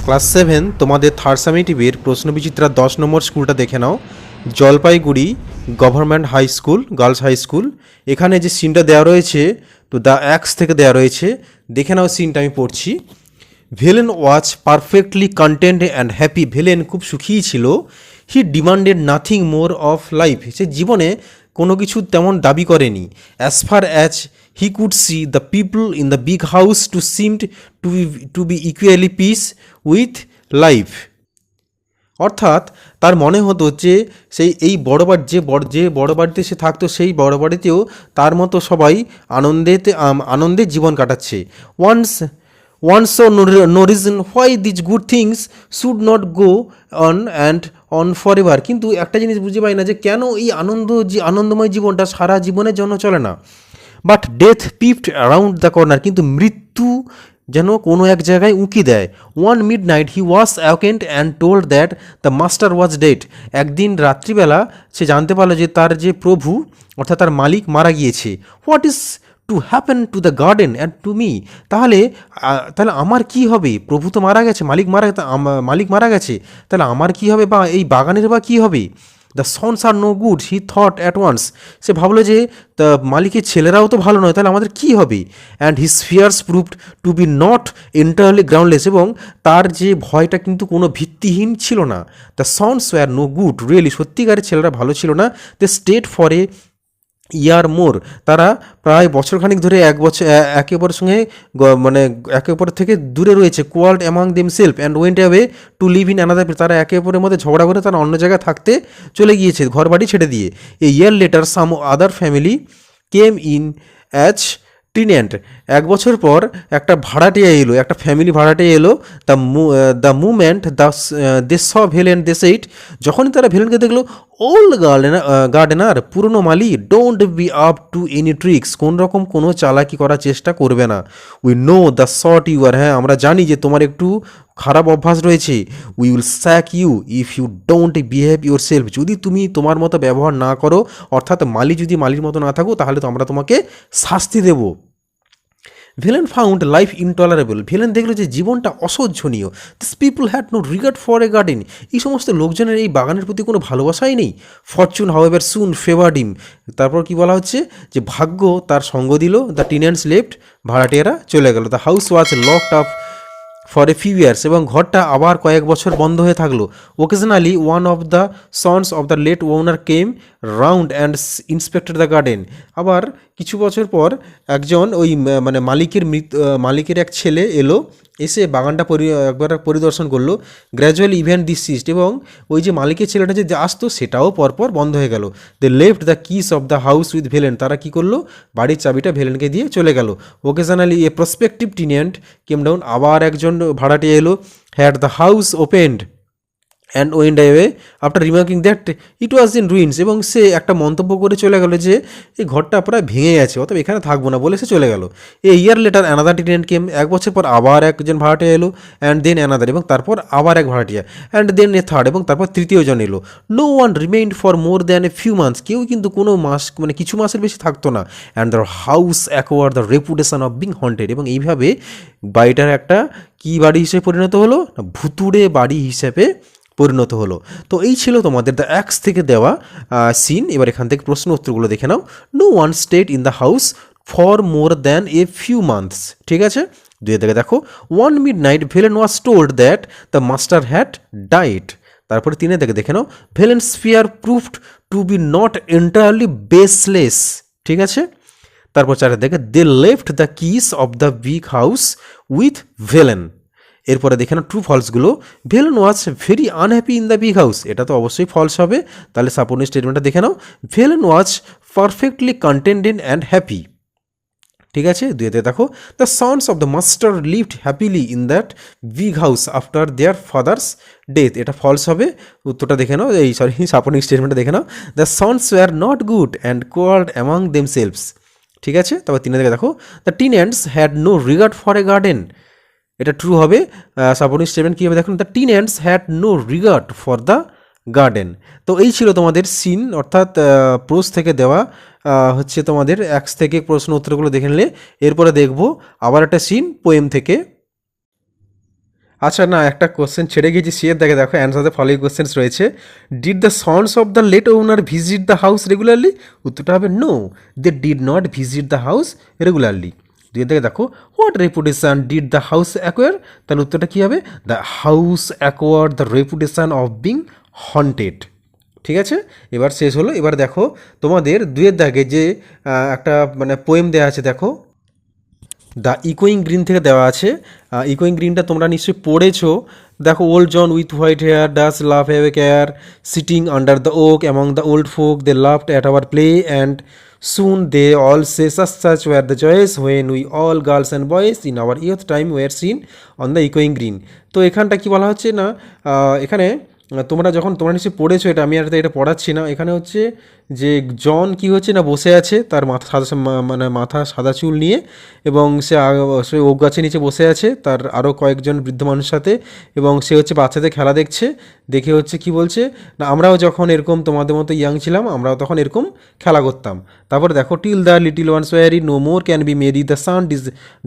Class 7 তোমাদের third সামেটিভের প্রশ্নবিচিত্রা 10 নম্বর স্কুলটা দেখে নাও। Jalpaiguri government high school, girls high school. এখানে যে সিনটা দেওয়া রয়েছে, তো দ্য অ্যাক্স থেকে দেওয়া রয়েছে, দেখে নাও সিনটা আমি পড়ছি। Velan was perfectly content and happy. Velan খুব সুখী ছিল। He demanded nothing more of life. সে জীবনে কোনো কিছু তেমন দাবি করেনি। As far as he could see the people in the big house too seemed to be equally peace with life. অর্থাৎ তার মনে হতো যে এই বড় বাড়ি যে বড় বাড়িতে সে থাকতো, সেই বড় বাড়িতেও তার মতো সবাই আনন্দে জীবন কাটাচ্ছে। Once no reason why these good things should not go on and on forever. কিন্তু একটা জিনিস বুঝতে পারি না যে কেন এই আনন্দময় জীবনটা সারা জীবনের জন্য চলে না। But death peeped around the corner. কিন্তু মৃত্যু যেন কোনো এক জায়গায় উঁকি দেয়। One midnight he was awakened and told that the master was dead. একদিন রাত্রিবেলা সে জানতে পারলো যে তার যে প্রভু অর্থাৎ তার মালিক মারা গিয়েছে। What is to happen to the garden and to me. তাহলে আমার কি হবে? প্রভু তো মারা গেছে, মালিক মারা গেছে, তাহলে আমার কি হবে বা এই বাগানের বা কী হবে? The sons are no good he thought at once. সে ভাবলো যে তা মালিকের ছেলেরাও তো ভালো নয়, তাহলে আমাদের কী হবে? And his fears proved to be not entirely groundless. এবং তার যে ভয়টা কিন্তু কোনো ভিত্তিহীন ছিল না। The sons were no good really. সত্যিকারের ছেলেরা ভালো ছিল না। They stayed for a year more. তারা প্রায় বছরখানিক ধরে একে অপরের সঙ্গে মানে একে অপরের থেকে দূরে রয়েছে। Quarrelled among themselves and went away to live in another. তারা একে অপরের মধ্যে ঝগড়া করে তারা অন্য জায়গায় থাকতে চলে গিয়েছে, ঘর বাড়ি ছেড়ে দিয়ে। A year later some other family came in as tenant. এক বছর পর একটা ভাড়াটিয়া এলো, একটা ফ্যামিলি ভাড়াটিয়া এলো। দ্য মুমেন্ট দে স ভেলেন দে সেইট। যখনই তারা ভেলেনকে দেখলো, ওল্ড গার্ডেনার, পুরনো মালি, don't be up to any tricks. কোনো চালাকি করার চেষ্টা করবে না। We know the sort you are. হ্যাঁ, আমরা জানি যে তোমার একটু খারাপ অভ্যাস রয়েছে। We will sack you if you don't behave yourself. যদি তুমি তোমার মতো ব্যবহার না করো, অর্থাৎ যদি মালির মতো না থাকো, তাহলে তো আমরা তোমাকে শাস্তি দেব। Velan found life intolerable. Velan দেখলো যে জীবনটা অসহ্যনীয়। This people had no regard for a garden. এই সমস্ত লোকজনের এই বাগানের প্রতি কোনো ভালোবাসাই নেই। Fortune however soon favoured him. তারপর কি বলা হচ্ছে যে ভাগ্য তার সঙ্গ দিল। The টিনেন্টস left. ভাড়াটিয়ারা চলে গেল। The house was locked up for a few years. এবং ঘরটা আবার কয়েক বছর বন্ধ হয়ে থাকলো। Occasionally one of the sons of the late owner came round and inspected the garden. আবার কিছু বছর পর একজন ওই মানে মালিকের এক ছেলে এলো, এসে বাগানটা একবার পরিদর্শন করলো। Gradually event this cyst. এবং ওই যে মালিকের ছেলেটা যে আসতো সেটাও পরপর বন্ধ হয়ে গেল। They left the keys of the house with Velan. তারা কী করলো? বাড়ির চাবিটা ভেলেনকে দিয়ে চলে গেল। Occasionally a prospective tenant came down. আবার একজন ভাড়াটিয়া এলো। Had the house opened and went away after remarking that it was in ruins. এবং সে একটা মন্তব্য করে চলে গেল যে এই ঘরটা প্রায় ভেঙে গেছে, অতএব এখানে থাকবো না বলে সে চলে গেল। A year later another tenant came. এক বছর পর আবার একজন ভাড়াটিয়া এলো। And then another. এবং তারপর আবার এক ভাড়াটিয়া। And then a third. এবং তারপর তৃতীয় জন এলো। No one remained for more than a few months. কেউ কিন্তু কোনো মাস মানে কিছু মাসের বেশি থাকতো না। And the house acquire the reputation of being haunted. এবং এইভাবে বাড়িটার একটা কী বাড়ি হিসেবে পরিণত হলো? ভুতুড়ে বাড়ি হিসেবে পরিণত হলো। তো এই ছিল তোমাদের দ্য অ্যাক্স থেকে দেওয়া সিন। এবার এখান থেকে প্রশ্ন উত্তরগুলো দেখে নাও। No one stayed in the house for more than a few months. ঠিক আছে, দুই থেকে দেখো। One midnight Velan was told that the master had died. তারপরে তিনে দেখে নাও। Velan fear proved to be not entirely baseless. ঠিক আছে, তারপর চারে they left the keys of the big house with Velan. এরপরে দেখে নাও ট্রু ফলসগুলো। Velan was very unhappy in the big house. এটা তো অবশ্যই ফলস হবে। তাহলে সাপোর্টিং স্টেটমেন্টটা দেখে নাও। Velan was perfectly contented and happy. ঠিক আছে, দুইতে দেখো। The sons of the master lived happily in that big house after their father's death. এটা ফলস হবে। উত্তরটা দেখে নাও, সাপোর্টিং স্টেটমেন্টটা দেখে নাও। The sons were not good and quarrelled among themselves. ঠিক আছে, তবে তিনে দেখো। The tenants had no regard for a garden. এটা ট্রু হবে। সাপোর্টিং স্টেটমেন্ট কী হবে দেখুন। The tenants had no regard for the garden. তো এই ছিল তোমাদের সিন, অর্থাৎ প্রোজ থেকে দেওয়া হচ্ছে তোমাদের অ্যাক্স থেকে প্রশ্ন উত্তরগুলো দেখে নিলে। এরপরে দেখব আবার একটা সিন পোয়েম থেকে। আচ্ছা না, একটা কোশ্চেন ছেড়ে গিয়েছি সি এর দেখে, দেখো অ্যান্সার দ্য ফলোইং কোশ্চেন্স রয়েছে। Did the sons of the late owner visit the house regularly? উত্তরটা হবে no, they did not visit the house regularly. দুই দেখে দেখো, what reputation did the house acquire? তাহলে উত্তরটা কী হবে? The house acquire the reputation of being haunted. ঠিক আছে, এবার শেষ হলো। এবার দেখো তোমাদের দুয়ের দাগে যে একটা মানে পোয়েম দেওয়া আছে, দেখো দ্য ইকোয়িং গ্রিন থেকে দেওয়া আছে। ইকোয়িং গ্রিনটা তোমরা নিশ্চয়ই পড়েছো। দেখো, old John with white hair does love have a care, sitting under the oak among the old folk, they loved at our play and soon they all say such were the joys when we all girls and boys in our youth time were seen on the echoing green। তো এখানটা কি বলা হচ্ছে না, এখানে তোমরা নিশ্চয়ই পড়েছো এটা, আমি আর এটা পড়াচ্ছি না। এখানে হচ্ছে যে জন কি হচ্ছে না, বসে আছে, তার মাথা সাদা মানে মাথা সাদা চুল নিয়ে, এবং সে ওক গাছের নিচে বসে আছে তার আরও কয়েকজন বৃদ্ধ মানুষের সাথে, এবং সে হচ্ছে বাচ্চাদের খেলা দেখছে। দেখে হচ্ছে কি বলছে না, আমরাও যখন এরকম তোমাদের মতো ইয়াং ছিলাম, আমরাও তখন এরকম খেলা করতাম। তারপরে দেখো, till the little ones weary no more can be merry the sun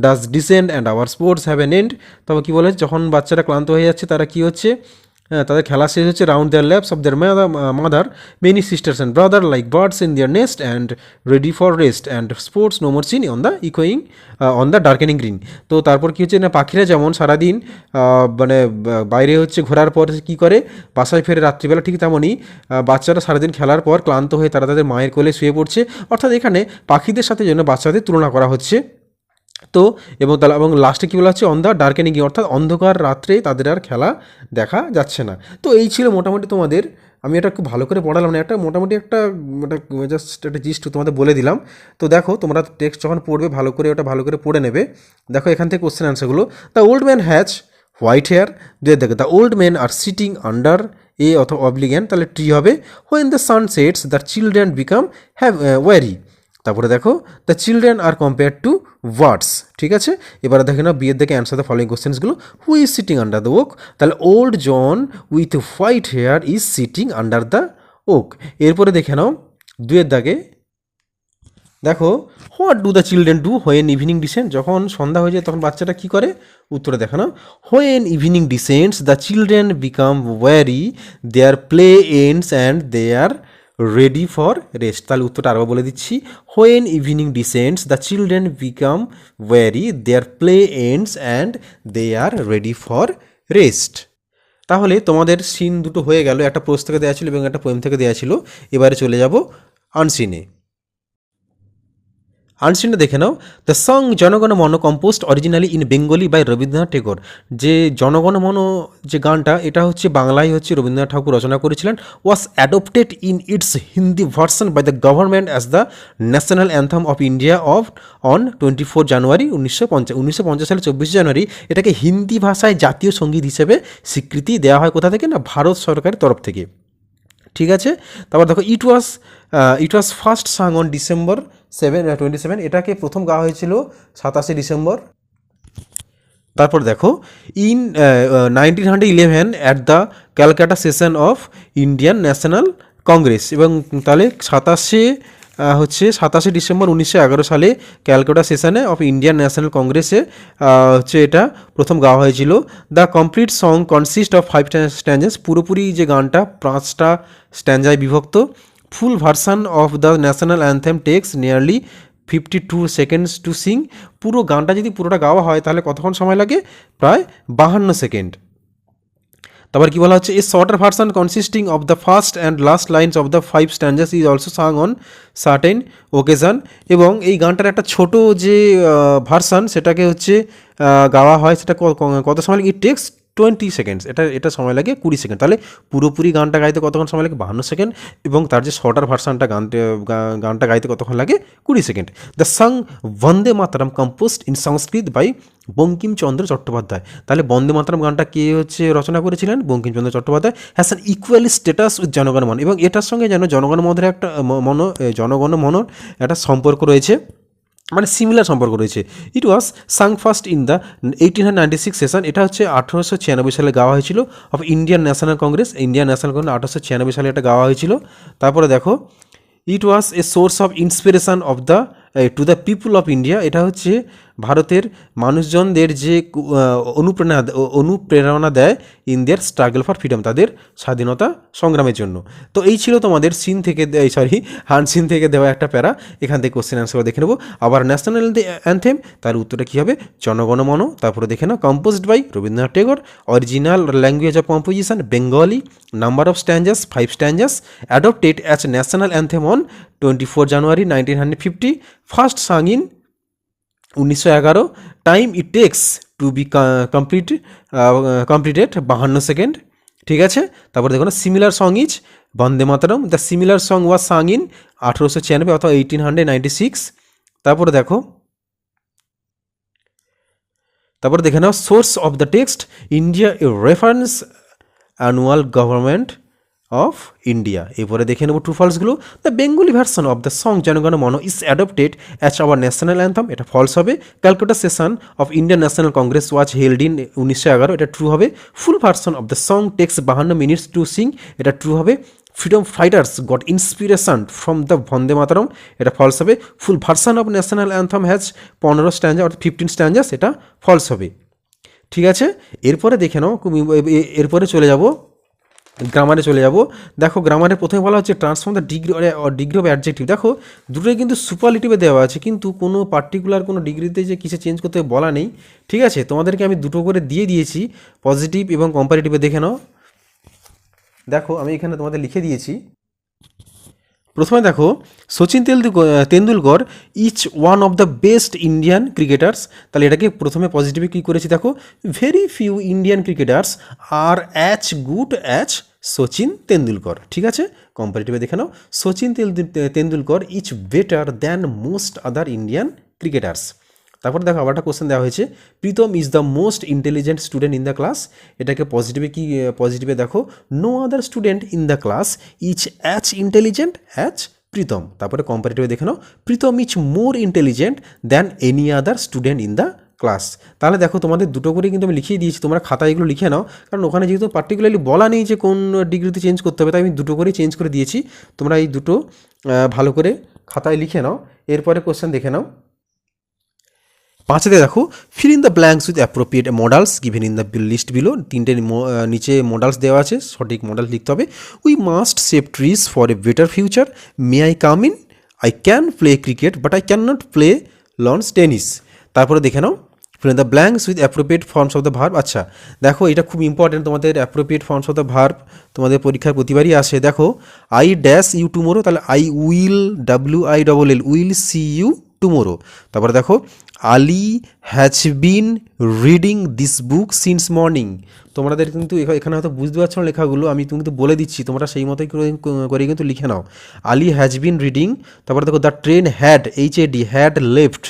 does descend and our sports have an end. তবে কী বলে, যখন বাচ্চারা ক্লান্ত হয়ে যাচ্ছে তারা কী হচ্ছে, তাদের খেলা শেষ হচ্ছে, round their laps of their mother many sisters and brother like birds in their nest and ready for rest and sports no more seen on the ইকোয়িং অন দ্য ডার্কেনিং গ্রিন। তো তারপর কী হচ্ছে না, পাখিরা যেমন সারাদিন মানে বাইরে হচ্ছে ঘোরার পর কী করে বাসায় ফেরে রাত্রিবেলা, ঠিক তেমনই বাচ্চারা সারাদিন খেলার পর ক্লান্ত হয়ে তারা তাদের মায়ের কোলে শুয়ে পড়ছে। অর্থাৎ এখানে পাখিদের সাথে জন্য বাচ্চাদের তুলনা করা হচ্ছে। তো এবং লাস্টে কী বলা হচ্ছে, অন দ্য ডার্কেনিং, অর্থাৎ অন্ধকার রাত্রে তাদের আর খেলা দেখা যাচ্ছে না। তো এই ছিল মোটামুটি তোমাদের, আমি এটা খুব ভালো করে পড়ালাম না, একটা মোটামুটি একটা জাস্ট একটা জিস্ট তোমাদের বলে দিলাম। তো দেখো তোমরা টেক্সট যখন পড়বে ভালো করে ওটা ভালো করে পড়ে নেবে। দেখো এখান থেকে কোশ্চেন অ্যান্সারগুলো, the old man has white hair, দেখো the old man are sitting under a অথবা অবলিগ্যান, তাহলে ট্রি হবে। When the sun sets the children become have weary. তারপরে দেখো, the children are compare to words. ঠিক আছে, এবারে দেখে নাও বিয়ের দেখে অ্যান্সার দ্য ফলোইং কোশ্চেন্সগুলো। Who is sitting under the oak? তাহলে old John with white hair is sitting under the oak. এরপরে দেখে নাও দুয়ের দাগে, দেখো what do the children do when evening descent? যখন সন্ধ্যা হয়ে যায় তখন বাচ্চাটা কী করে? উত্তরে দেখো না, when evening descends the children become weary, their play ends and they are ready for rest. তাহলে উত্তরটা আরও বলে দিচ্ছি, when evening descends the children become weary, their play ends and they are ready for rest. তাহলে তোমাদের scene দুটো হয়ে গেল, একটা প্রোজ থেকে দেওয়া ছিল এবং একটা পোয়েম থেকে দেওয়া ছিল। এবারে চলে যাব আনসিনে। আনসিনটা দেখে নাও, দ্য সং জনগণ Mana composed originally in Bengali by Rabindranath Tagore. যে জনগণ মন যে গানটা, এটা হচ্ছে বাংলায় হচ্ছে রবীন্দ্রনাথ ঠাকুর রচনা করেছিলেন। Was adopted in its Hindi version by the government as the national anthem of India on 24 January 1950 সালে 24 জানুয়ারি এটাকে হিন্দি ভাষায় জাতীয় সঙ্গীত হিসেবে স্বীকৃতি দেওয়া হয়। কোথা থেকে না, ভারত সরকারের তরফ থেকে। ঠিক আছে, তারপর দেখো, it was first sung on December 27, এটাকে প্রথম গাওয়া হয়েছিল 27 ডিসেম্বর। তারপর দেখো, in 1911 at the Calcutta session of Indian National Congress. এবং তাহলে 27 ডিসেম্বর 1911 সালে ক্যালকাটা সেশনে অফ ইন্ডিয়ান ন্যাশনাল কংগ্রেসে হচ্ছে এটা প্রথম গাওয়া হয়েছিল। The complete song consist of 5 stanzas. পুরোপুরি যে গানটা 5টা স্ট্যান্জায় বিভক্ত। Full version of the national anthem takes nearly 52 seconds to sing. পুরো গানটা যদি পুরোটা গাওয়া হয় তাহলে কতক্ষণ সময় লাগে? প্রায় 52 সেকেন্ড। তারপর কি বলা হচ্ছে, a shorter version consisting of the first and last lines of the 5 stanzas is also sung on certain occasion. এবং এই গানটার একটা ছোট যে ভার্সান সেটাকে হচ্ছে গাওয়া হয়, সেটা কত সময় লাগে? It takes 20 seconds. এটা সময় লাগে 20 সেকেন্ড। তাহলে পুরোপুরি গানটা গাইতে কতক্ষণ সময় লাগে? 52 সেকেন্ড। এবং তার যে শর্টার ভার্সানটা গানটা গাইতে কতক্ষণ লাগে? 20 second. The song Bande Mataram composed in Sanskrit by Bankimchandra Chattopadhyay. তাহলে বন্দে মাতরম গানটা কে হচ্ছে রচনা করেছিলেন? Bankimchandra Chattopadhyay. Has an equally status with Janagana Mana. এবং এটার সঙ্গে যেন জনগণ মনের একটা সম্পর্ক রয়েছে, মানে সিমিলার সম্পর্ক রয়েছে। ইট ওয়াজ সাং ফার্স্ট ইন দ্য 1896 সেশন। এটা হচ্ছে 1896 সালে গাওয়া হয়েছিল অফ ইন্ডিয়ান ন্যাশনাল কংগ্রেস। 1896 সালে এটা গাওয়া হয়েছিল। তারপরে দেখো, it was a source of inspiration of the to the people of India. এটা হচ্ছে ভারতের মানুষজনদের যে অনুপ্রেরণা দেয় in their struggle for freedom, তাদের স্বাধীনতা সংগ্রামের জন্য। তো এই ছিল তোমাদের সিন থেকে হানসিন থেকে দেওয়া একটা প্যারা। এখান থেকে কোশ্চেন অ্যান্সার দেখে নেবো। আবার ন্যাশনাল অ্যান্থেম, তার উত্তরটা কী হবে? জনগণমন। তারপরে দেখে নাও composed by Rabindranath Tagore, original language of composition Bengali, number of stanzas 5 stanzas, adopted as national anthem on 24 January 1950, first sung in 1911, time it takes to be completed 52 second. ঠিক আছে, তারপর দেখো না similar song is Vande Mataram, the similar song was sung in 1896 অথবা 1896। তারপরে দেখে নাও source of the text India a reference annual government of India. এরপরে দেখে নেব ট্রু ফলসগুলো। The Bengali version of the song জনগণ Mana is adopted as our national anthem, এটা ফলস হবে। Calcutta session of Indian National Congress was held in 1911, এটা ট্রু হবে। Full version of the song takes 52 minutes to sing, এটা ট্রু হবে। Freedom fighters got inspiration from the Vande Mataram, এটা false হবে। Full version of national anthem has 15 stanza অর্থাৎ 15 স্ট্যান্জাস, এটা false হবে। ঠিক আছে, এরপরে দেখে নাও, এরপরে চলে যাব গ্রামারে চলে যাব। দেখো গ্রামারে প্রথমে বলা হচ্ছে transform the degree of adjective. দেখো দুটোই কিন্তু সুপারলেটিভে দেওয়া আছে, কিন্তু কোনো পার্টিকুলার কোনো ডিগ্রিতে যে কিসে চেঞ্জ করতে বলা নেই। ঠিক আছে, তোমাদেরকে আমি দুটো করে দিয়ে দিয়েছি, পজিটিভ এবং কম্পারেটিভে। দেখে নাও, দেখো আমি এখানে তোমাদের লিখে দিয়েছি। প্রথমে দেখো Sachin Tendulkar is one of the best Indian cricketers, তাহলে এটাকে প্রথমে পজিটিভে কী করেছি? দেখো very few Indian cricketers are as good as Sachin Tendulkar. ঠিক আছে, কম্পারেটিভে দেখে নাও Sachin Tendulkar is better than most other Indian cricketers. তারপরে দেখো আবার একটা কোশ্চেন দেওয়া হয়েছে, Pritam is the most intelligent student in the class, এটাকে পজিটিভে দেখো no other student in the class is as intelligent as Pritam. তারপরে কম্পারেটিভে দেখে নাও Pritam is more intelligent than any other student in the class. তাহলে দেখো তোমাদের দুটো করে কিন্তু আমি লিখিয়ে দিয়েছি, তোমরা খাতায় এগুলো লিখে নাও, কারণ ওখানে যেহেতু পার্টিকুলারলি বলা নেই যে কোন ডিগ্রিতে চেঞ্জ করতে হবে, তাই আমি দুটো করে চেঞ্জ করে দিয়েছি। তোমরা এই দুটো ভালো করে খাতায় লিখে নাও। এরপরে কোশ্চেন দেখে নাও, 5 দেখো fill in the blanks with appropriate modals given in the list below. 3টে নিচে মডালস দেওয়া আছে, সঠিক মডাল লিখতে হবে। We must save trees for a better future, may I come in, I can play cricket but I can not play lawn tennis. তারপরে দেখে নাও fill in the blanks with appropriate forms of the verb. আচ্ছা দেখো এটা খুব important, তোমাদের appropriate forms of the verb তোমাদের পরীক্ষার প্রতিবারই আসে। দেখো আই ড্যাশ ইউ টুমোরো, তাহলে I will WILL will see you tomorrow. তারপরে দেখো Ali has been reading this book since morning. তোমাদের কিন্তু এখানে হয়তো বুঝতে পারছো না লেখাগুলো, আমি কিন্তু বলে দিচ্ছি, তোমরা সেই মতোই করে কিন্তু লিখে নাও। আলি হ্যাজ বিন রিডিং। তারপরে দেখো the train had left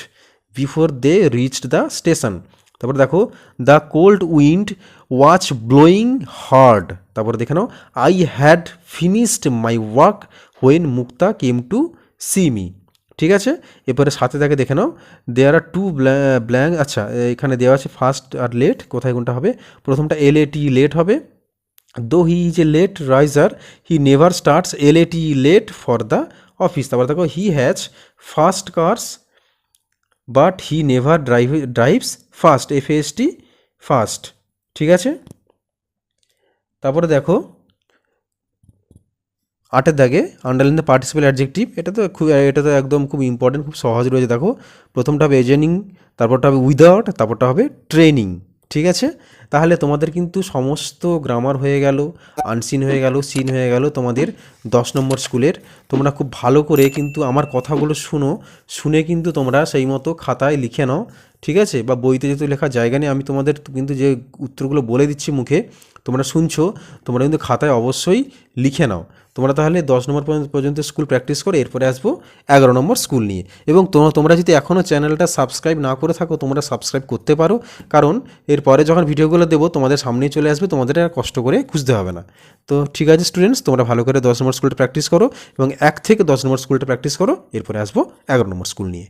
before they reached the station. তারপরে দেখো the cold wind was blowing hard. তারপরে দেখে নাও I had finished my work when Mukta came to see me. ঠিক আছে, এরপরে সাথে তাকে দেখে নাও দেয়ার আর টু ব্ল্যাঙ্ক। আচ্ছা এখানে দেওয়া আছে ফার্স্ট আর লেট, কোথায় কোনটা হবে? প্রথমটা LAT লেট হবে। Though he is a late riser he never starts LAT late for the office. তারপর দেখো he has fast cars but he never drives fast FAST fast. ঠিক আছে, তারপরে দেখো 8 দাগে আন্ডারলাইন দ্য পার্টিসিপেল অ্যাডজেক্টিভ। এটা তো একদম খুব ইম্পর্টেন্ট, খুব সহজ রয়েছে। দেখো প্রথমটা হবে এজেনিং, তারপরটা হবে উইদাউট, তারপরটা হবে ট্রেনিং। ঠিক আছে, তাহলে তোমাদের কিন্তু সমস্ত গ্রামার হয়ে গেল, আনসিন হয়ে গেল, সিন হয়ে গেল তোমাদের 10 নম্বর স্কুলের। তোমরা খুব ভালো করে কিন্তু আমার কথাগুলো শুনে কিন্তু তোমরা সেই মতো খাতায় লিখে নাও। ঠিক আছে, বা বইতে যেহেতু লেখার জায়গা নেই, আমি তোমাদের কিন্তু যে উত্তরগুলো বলে দিচ্ছি মুখে, তোমরা শুনছো, তোমরা কিন্তু খাতায় অবশ্যই লিখে নাও। তোমরা তাহলে 10 নম্বর পর্যন্ত স্কুল প্র্যাকটিস করে এরপরে আসবো 11 নম্বর স্কুল নিয়ে। এবং তোমরা যদি এখনও চ্যানেলটা সাবস্ক্রাইব না করে থাকো, তোমরা সাবস্ক্রাইব করতে পারো, কারণ এরপরে যখন ভিডিওগুলো দেবো তোমাদের সামনেই চলে আসবে, তোমাদের আর কষ্ট করে খুঁজতে হবে না। তো ঠিক আছে স্টুডেন্টস, তোমরা ভালো করে 10 নম্বর স্কুলটা প্র্যাকটিস করো এবং 1 থেকে 10 নম্বর স্কুলটা প্র্যাকটিস করো, এরপরে আসবো 11 নম্বর স্কুল নিয়ে।